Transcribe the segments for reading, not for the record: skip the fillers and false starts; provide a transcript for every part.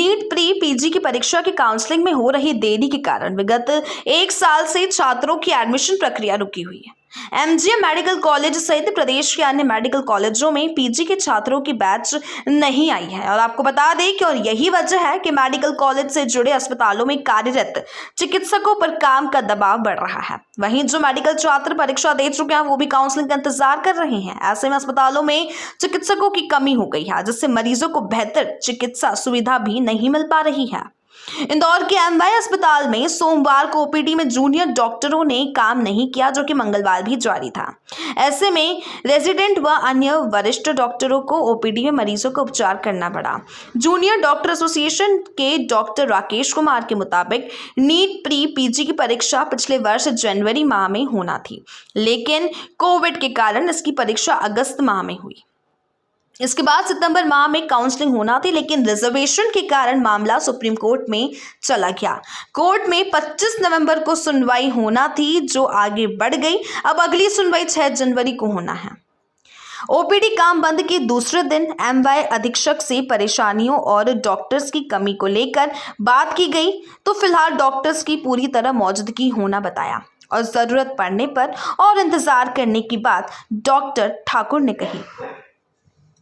NEET pre PG की परीक्षा की काउंसलिंग में हो रही देरी के कारण विगत 1 साल से छात्रों की एडमिशन प्रक्रिया रुकी हुई है। एमजीएम मेडिकल कॉलेज सहित प्रदेश के अन्य मेडिकल कॉलेजों में पीजी के छात्रों की बैच नहीं आई है और आपको बता दें कि और यही वजह है कि मेडिकल कॉलेज से जुड़े अस्पतालों में कार्यरत चिकित्सकों पर काम का दबाव बढ़ रहा है। वहीं जो मेडिकल छात्र परीक्षा दे चुके हैं वो भी काउंसलिंग का इंतजार कर रहे हैं। ऐसे में अस्पतालों में चिकित्सकों की कमी हो गई है, जिससे मरीजों को बेहतर चिकित्सा सुविधा भी नहीं मिल पा रही है। इंदौर के एमवाई अस्पताल में सोमवार को ओपीडी में जूनियर डॉक्टरों ने काम नहीं किया, जो कि मंगलवार भी जारी था। ऐसे में रेजिडेंट व अन्य वरिष्ठ डॉक्टरों को ओपीडी में मरीजों का उपचार करना पड़ा। जूनियर डॉक्टर एसोसिएशन के डॉक्टर राकेश कुमार के मुताबिक नीट प्री पीजी की परीक्षा पिछले वर्ष जनवरी माह में होना थी, लेकिन कोविड के कारण इसकी परीक्षा अगस्त माह में हुई। इसके बाद सितंबर माह में काउंसलिंग होना थी, लेकिन रिजर्वेशन के कारण मामला सुप्रीम कोर्ट में चला गया। कोर्ट में 25 नवंबर को सुनवाई होना थी, जो आगे बढ़ गई। अब अगली सुनवाई 6 जनवरी को होना है। ओपीडी काम बंद के दूसरे दिन एमवाई अधीक्षक से परेशानियों और डॉक्टर्स की कमी को लेकर बात की गई, तो फिलहाल डॉक्टर्स की पूरी तरह मौजूदगी होना बताया और जरूरत पड़ने पर और इंतजार करने की बात डॉक्टर ठाकुर ने कही।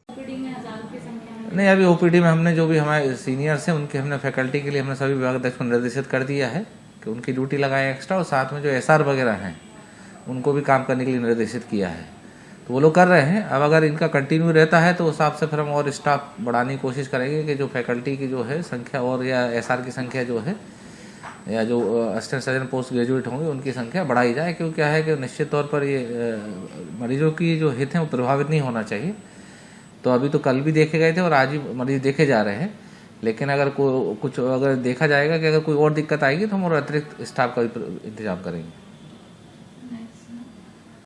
नहीं, अभी ओपीडी में हमने जो भी हमारे सीनियर्स हैं उनके हमने फैकल्टी के लिए हमने सभी विभागाध्यक्ष को निर्देशित कर दिया है कि उनकी ड्यूटी लगाएं एक्स्ट्रा, और साथ में जो एसआर वगैरह हैं उनको भी काम करने के लिए निर्देशित किया है, तो वो लोग कर रहे हैं। अब अगर इनका कंटिन्यू रहता है तो उस हिसाब से फिर हम और स्टाफ बढ़ाने की कोशिश करेंगे कि जो फैकल्टी की जो है संख्या और या एसआर की संख्या जो है या जो असिस्टेंट सर्जन पोस्ट ग्रेजुएट होंगे उनकी संख्या बढ़ाई जाए, क्योंकि क्या है कि निश्चित तौर पर ये मरीजों की जो हित हैं वो प्रभावित नहीं होना चाहिए। तो अभी तो कल भी देखे गए थे और आज भी मरीज देखे जा रहे हैं, लेकिन अगर कुछ अगर देखा जाएगा कि अगर कोई और दिक्कत आएगी तो हम और अतिरिक्त स्टाफ का भी इंतजाम करेंगे।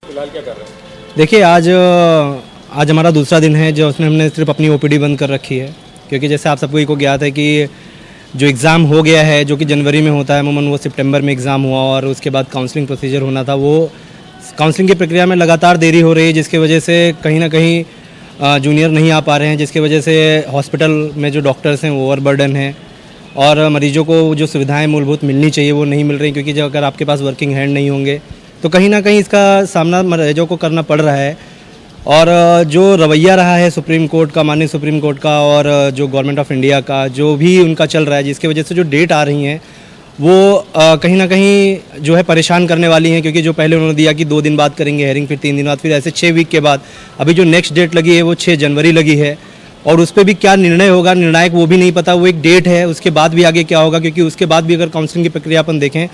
फिलहाल क्या कर रहे हैं? देखिए, आज हमारा दूसरा दिन है जो उसमें हमने सिर्फ अपनी ओपीडी बंद कर रखी है, क्योंकि जैसे आप सबको को ज्ञात है कि जो एग्ज़ाम हो गया है जो कि जनवरी में होता है, अमूमन वो सितंबर में एग्ज़ाम हुआ और उसके बाद काउंसलिंग प्रोसीजर होना था। वो काउंसलिंग की प्रक्रिया में लगातार देरी हो रही है, जिसकी वजह से कहीं ना कहीं जूनियर नहीं आ पा रहे हैं, जिसकी वजह से हॉस्पिटल में जो डॉक्टर्स हैं वो ओवरबर्डन हैं और मरीजों को जो सुविधाएं मूलभूत मिलनी चाहिए वो नहीं मिल रही, क्योंकि जब अगर आपके पास वर्किंग हैंड नहीं होंगे तो कहीं ना कहीं इसका सामना मरीजों को करना पड़ रहा है। और जो रवैया रहा है सुप्रीम कोर्ट का, माननीय सुप्रीम कोर्ट का और जो गवर्नमेंट ऑफ इंडिया का जो भी उनका चल रहा है, जिसकी वजह से जो डेट आ रही हैं वो कहीं ना कहीं जो है परेशान करने वाली हैं, क्योंकि जो पहले उन्होंने दिया कि 2 दिन बाद करेंगे हेयरिंग, फिर 3 दिन बाद, फिर ऐसे 6 वीक के बाद अभी जो नेक्स्ट डेट लगी है वो 6 जनवरी लगी है और उस पर भी क्या निर्णय होगा निर्णायक वो भी नहीं पता। वो एक डेट है, उसके बाद भी आगे क्या होगा, क्योंकि उसके बाद भी अगर काउंसलिंग की प्रक्रिया अपन देखें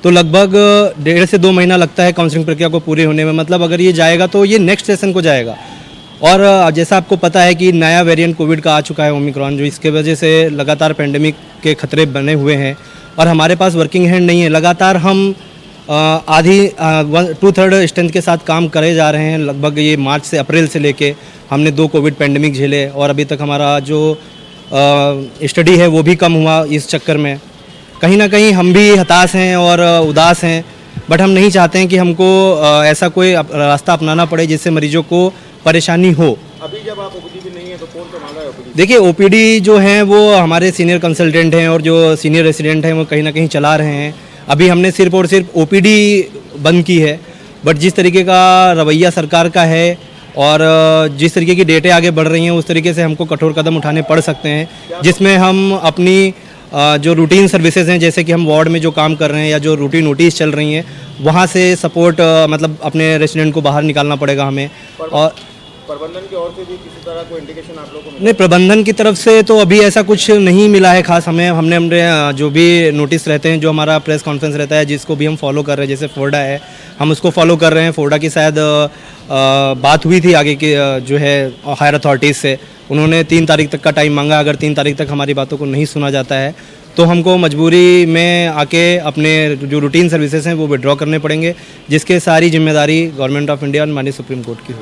तो लगभग 1.5 से 2 महीना लगता है काउंसलिंग प्रक्रिया को पूरे होने में। मतलब अगर ये जाएगा तो ये नेक्स्ट सेशन को जाएगा। और जैसा आपको पता है कि नया वेरिएंट कोविड का आ चुका है ओमिक्रॉन, जो इसके वजह से लगातार पेंडेमिक के खतरे बने हुए हैं और हमारे पास वर्किंग हैंड नहीं है। लगातार हम आधी 2/3 स्ट्रेंथ के साथ काम करे जा रहे हैं। लगभग ये मार्च से अप्रैल से लेके हमने 2 कोविड पेंडेमिक झेले और अभी तक हमारा जो स्टडी है वो भी कम हुआ। इस चक्कर में कहीं ना कहीं हम भी हताश हैं और उदास हैं, बट हम नहीं चाहते हैं कि हमको ऐसा कोई रास्ता अपनाना पड़े जिससे मरीजों को परेशानी हो। अभी जब आप ओपीडी भी नहीं है तो कौन संभाल रहा है ओपीडी? देखिए, ओपीडी जो हैं वो हमारे सीनियर कंसल्टेंट हैं और जो सीनियर रेसिडेंट हैं वो कहीं ना कहीं चला रहे हैं। अभी हमने सिर्फ और सिर्फ ओपीडी बंद की है, बट जिस तरीके का रवैया सरकार का है और जिस तरीके की डेटें आगे बढ़ रही हैं उस तरीके से हमको कठोर कदम उठाने पड़ सकते हैं, जिसमें हम अपनी जो रूटीन सर्विसेज हैं, जैसे कि हम वार्ड में जो काम कर रहे हैं या जो रूटीन नोटिस चल रही हैं वहाँ से सपोर्ट मतलब अपने रेसिडेंट को बाहर निकालना पड़ेगा हमें। और प्रबंधन की ओर से भी किसी तरह कोई इंडिकेशन आप लोगों को मिला? नहीं, प्रबंधन की तरफ से तो अभी ऐसा कुछ नहीं मिला है खास हमें। हमने जो भी नोटिस रहते हैं, जो हमारा प्रेस कॉन्फ्रेंस रहता है जिसको भी हम फॉलो कर रहे हैं, जैसे फोर्डा है हम उसको फॉलो कर रहे हैं। फोर्डा की शायद बात हुई थी आगे की जो है हायर अथॉरिटीज़ से, उन्होंने 3 तारीख तक का टाइम मांगा। अगर 3 तारीख तक हमारी बातों को नहीं सुना जाता है तो हमको मजबूरी में आके अपने जो रूटीन सर्विसेज हैं वो विड्रॉ करने पड़ेंगे, जिसके सारी जिम्मेदारी गवर्नमेंट ऑफ इंडिया और माननीय सुप्रीम कोर्ट की हो।